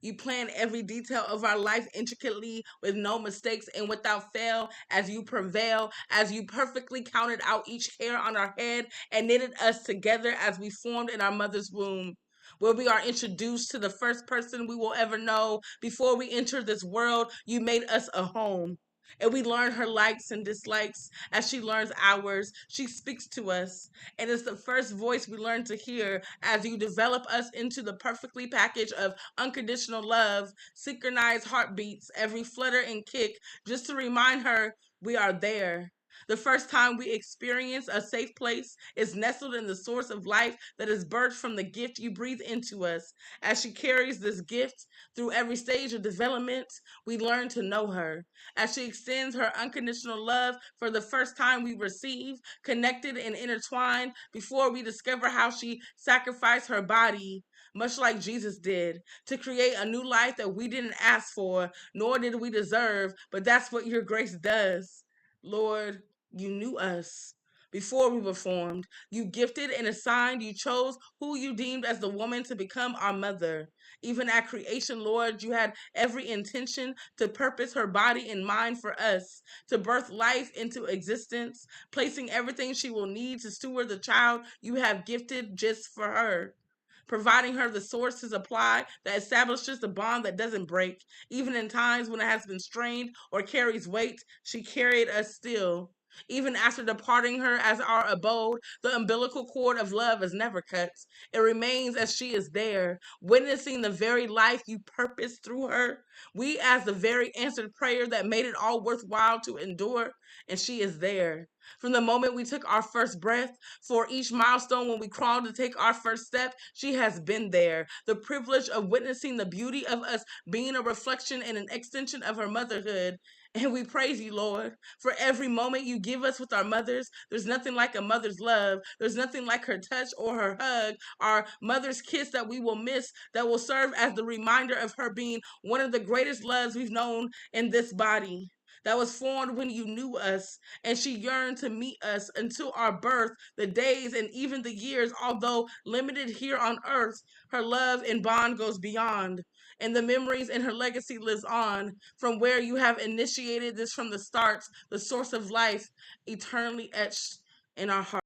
You plan every detail of our life intricately with no mistakes and without fail as you prevail, as you perfectly counted out each hair on our head and knitted us together as we formed in our mother's womb. Where we are introduced to the first person we will ever know. Before we enter this world, you made us a home. And we learn her likes and dislikes as she learns ours. She speaks to us, and it's the first voice we learn to hear as you develop us into the perfectly package of unconditional love, synchronized heartbeats, every flutter and kick, just to remind her we are there. The first time we experience a safe place is nestled in the source of life that is birthed from the gift you breathe into us. As she carries this gift through every stage of development, we learn to know her. As she extends her unconditional love for the first time, we receive, connected and intertwined before we discover how she sacrificed her body, much like Jesus did, to create a new life that we didn't ask for, nor did we deserve, but that's what your grace does. Lord, you knew us before we were formed. You gifted and assigned. You chose who you deemed as the woman to become our mother. Even at creation, Lord, you had every intention to purpose her body and mind for us, to birth life into existence, placing everything she will need to steward the child you have gifted just for her. Providing her the source to supply that establishes the bond that doesn't break. Even in times when it has been strained or carries weight, she carried us still. Even after departing her as our abode, the umbilical cord of love is never cut. It remains as she is there, witnessing the very life you purposed through her. We, as the very answered prayer that made it all worthwhile to endure, and she is there. From the moment we took our first breath, for each milestone when we crawled to take our first step, she has been there. The privilege of witnessing the beauty of us being a reflection and an extension of her motherhood. And we praise you, Lord, for every moment you give us with our mothers. There's nothing like a mother's love. There's nothing like her touch or her hug, our mother's kiss that we will miss, that will serve as the reminder of her being one of the greatest loves we've known in this body. That was formed when you knew us, and she yearned to meet us until our birth, the days and even the years, although limited here on earth. Her love and bond goes beyond, and the memories and her legacy lives on from where you have initiated this from the start, the source of life, eternally etched in our hearts.